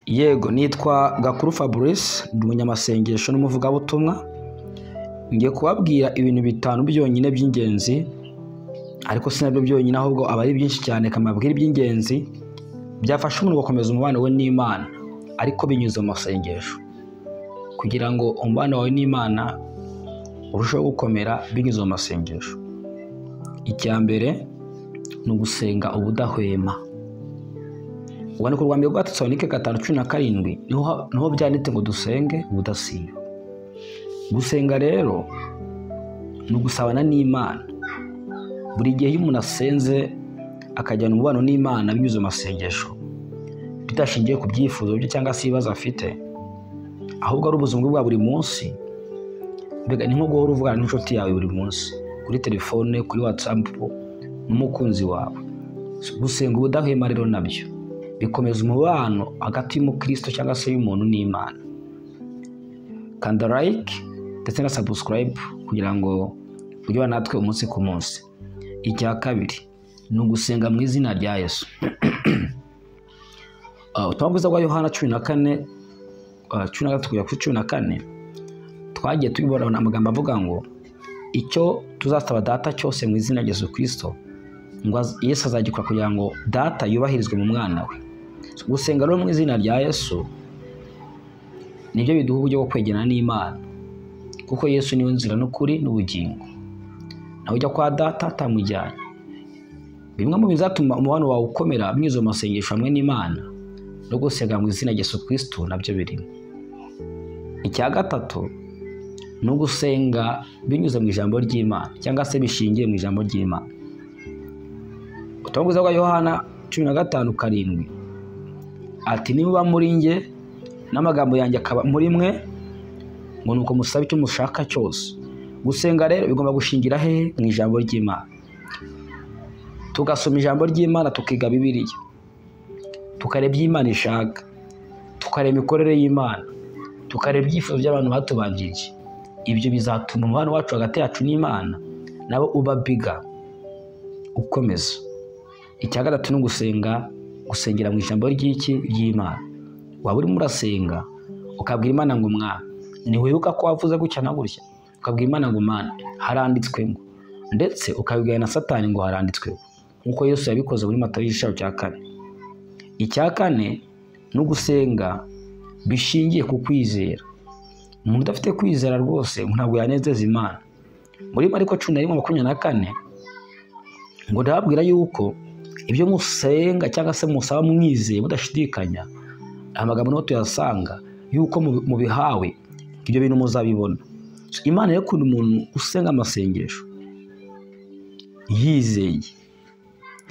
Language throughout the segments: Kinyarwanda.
Yego, nitwa Gakuru Fabrice, ndi umunyamasengesho n'umuvugabutumwa. Ngiye kubabwira ibintu bitanu byonyine by'ingenzi, ariko si nabyo byonyine ahubwo aba ari byinshi cyane. Kamabwira iby'ingenzi byafasha umuntu gukomeza umubano we n'Imana, ariko binyuze mu masengesho, kugira ngo umubano wawe n'Imana urusheho gukomera binyuze mu masengesho. Icya mbere ni ugusenga ubudahwema. Urwandiko rwa mbere rwa Tesalonike 5:17 niho byanditse ngo dusenge ubudasiba. Gusenga rero ni ugusabana n'Imana. Buri gihe iyo umuntu asenze akajyana umubano n'Imana binyuze mu masengesho, bidashingiye ku byifuzo bye cyangwa se ibibazo afite, ahubwo ari ubuzima bwa buri munsi. Mbega ni nko guhora uvugana n'inshuti yawe buri munsi, kuri telefone, kuri WhatsApp n'umukunzi wawe. Gusenga ubudahwema rero nabyo bikomeza umubano hagati y'umukristo cyangwa se y'umuntu n'Imana. Kanda like ndetse na subscribe kugira ngo ujye natwe umunsi ku munsi. Icya kabiri ni ugusenga mu izina rya Yesu. Ubutumwa bwiza bwa Yohana 14 twagiye tubibona amagambo avuga ngo icyo tuzasaba data cyose mu izina rya Yesu Kristo, ngo Yesu azagikora kugira ngo data yubahirizwe mu mwana we. Gusenga rero mu izina rya Yesu nibyo biduha uburyo bwo kwegerana n'Imana, kuko Yesu niwe nzira n'ukuri n'ubugingo. Nawe ujya kwa data atamujyanye. Bimwe mu bizatuma umubano wawe ukomera binyuze mu masengesho hamwe n'Imana no gusenga mu izina rya Yesu Kristo nabyo birimo. Icya gatatu ni ugusenga binyuze mu ijambo ry'Imana cyangwa se bishingiye mu ijambo ry'Imana. Ubutumwa bwiza bwa Yohana 15:7 ati niba muri nge n'amagambo yanjye akaba muri mwe, ngo nuko musabe icyo mushaka cyose. Gusenga rero bigomba gushingira he? Mu ijambo ry'Imana. Tugasoma ijambo ry'Imana, tukiga Bibiliya, tukareba ibyo Imana ishaka, tukareba imikorere y'Imana, tukareba ibyifuzo by'abantu batubanjirije. Ibyo bizatuma umubano wacu hagati yacu n'Imana nabo uba biga, ukomeza. Icya gatatu ni gusengera mu ijambo ry'Imana. Waba urimo urasenga ukabwira Imana ngo mwana, ntiwibuka ko wavuze gutya na gutya, ukabwira Imana ngo mana haranditswe ngo, ndetse ukabibwira na Satani ngo haranditswe, nk'uko Yesu yabikoze muri Matayo 4. Icya kane ni ugusenga bishingiye ku kwizera. Umuntu udafite kwizera rwose ntabwo yanezeza Imana. Muri Mariko 11:24 ngo ndababwira yuko ibyo musenga cyangwa se musaba mwizeye mudashidikanya, amagambo no tuyasanga yuko mubihawe, ibyo bintu muzabibona. Imana rero ikunda umuntu usenga amasengesho yizeye,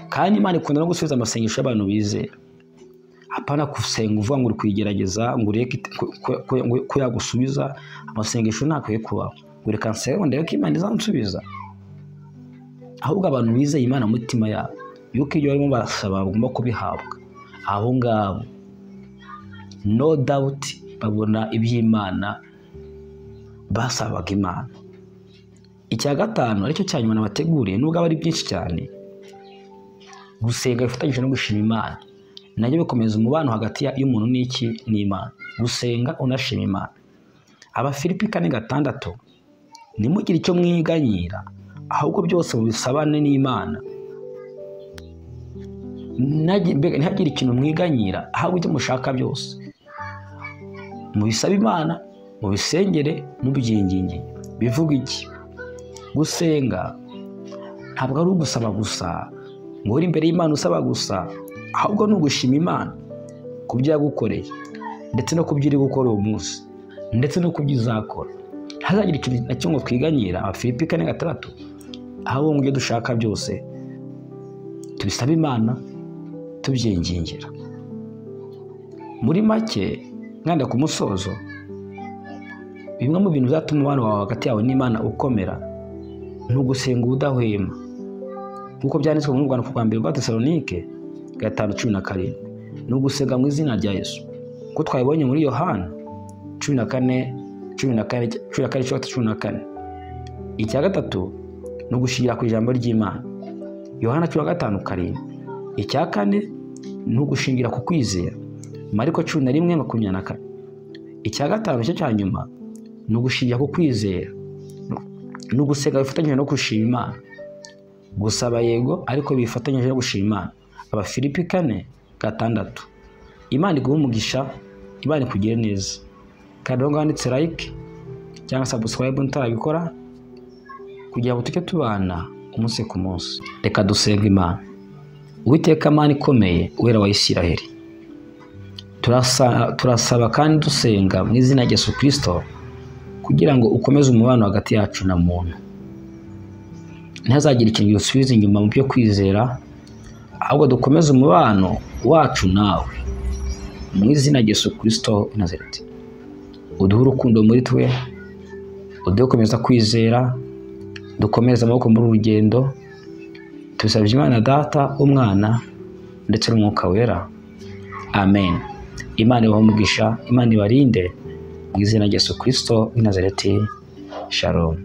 kandi Imana ikunda no gusubiza amasengesho y'abantu bizera. Apana gusenga uvuga ngo uri kwigerageza ngo ureke ko yagusubiza. Amasengesho ntakwiye kubaho ngo reka nsenga ndebe ko Imana izansubiza. Ahubwo abantu bizeye Imana mu mitima yabo, yuko ibyo barimo barasaba bagomba kubihabwa. Aho ngabo no doubt babona iby'Imana basabaga Imana. Icya gatanu aricyo cya nyuma nabateguriye, nubwo aba ari byinshi cyane, gusenga bifatanyije no gushima Imana nabyo bikomeza umubano hagati y'umuntu n'Imana. Gusenga unashima Imana. Abafilipi 4:6 nimugire icyo mwiganyira, ahubwo byose mubisabane n'Imana. Ntihagire ikintu mwiganyira, ahubwo ibyo mushaka byose mubisabe Imana, mubisengere, mubyinginge. Bivuga iki? Gusenga ntabwo ari ugusaba gusa ngo uri imbere y'Imana usaba gusa, ahubwo ni ugushima Imana ku byo yagukoreye, ndetse no ku byo iri gukora uwo munsi, ndetse no ku byo izakora. Ntihazagire ikintu na kimwe twiganyira. Abafilipi 4:6 ahubwo mu byo dushaka byose tubisabe Imana, tubyingingira. Muri make mwanda ku musozo, bimwe mu bintu bizatuma umubano wawe hagati yawe n'Imana ukomera ni ugusenga ubudahwema, nk'uko byanditswe mu rwandiko rwa mbere rwa Tesalonike 5:17. Ni ugusenga mu izina rya Yesu, kuko twabibonye muri Yohana 14:14. Icya gatatu ni ugushingira ku ijambo ry'Imana, Yohana 15:7. Icya kane ni ugushingira ku kwizera, Mariko 11:24. Icya gatanu cyo cya nyuma ni ugushingira ku kwizera, ni ugusenga bifatanyije no gushima Imana, gusaba yego ariko bifatanyije no gushima Imana. Abafilipi 4:6. Imana iguhe umugisha, Imana ikugire neza. Kandi ngo wanditse like cyangwa subscribe ntarabikora kugira ngo tujye tubana umunsi ku munsi. Reka dusenga Imana. Uwiteka Mana ikomeye, Uwera wa Isiraheli, turasaba kandi dusenga mu izina rya Yesu Kristo kugira ngo ukomeze umubano hagati yacu na muntu. Ntihazagire ikintu gisubiza inyuma mu byo kwizera, ahubwo dukomeze umubano wacu nawe mu izina rya Yesu Kristo w'i Nazareti. Uduhe urukundo muri twe, uduhe gukomeza kwizera, dukomereze amaboko muri urugendo. Tubisabye Imana Data, Umwana ndetse n'Umwuka Wera. Amen. Imana ibahe umugisha, Imana ibarinde mu izina rya Yesu Kristo w'i Nazareti. Shalom.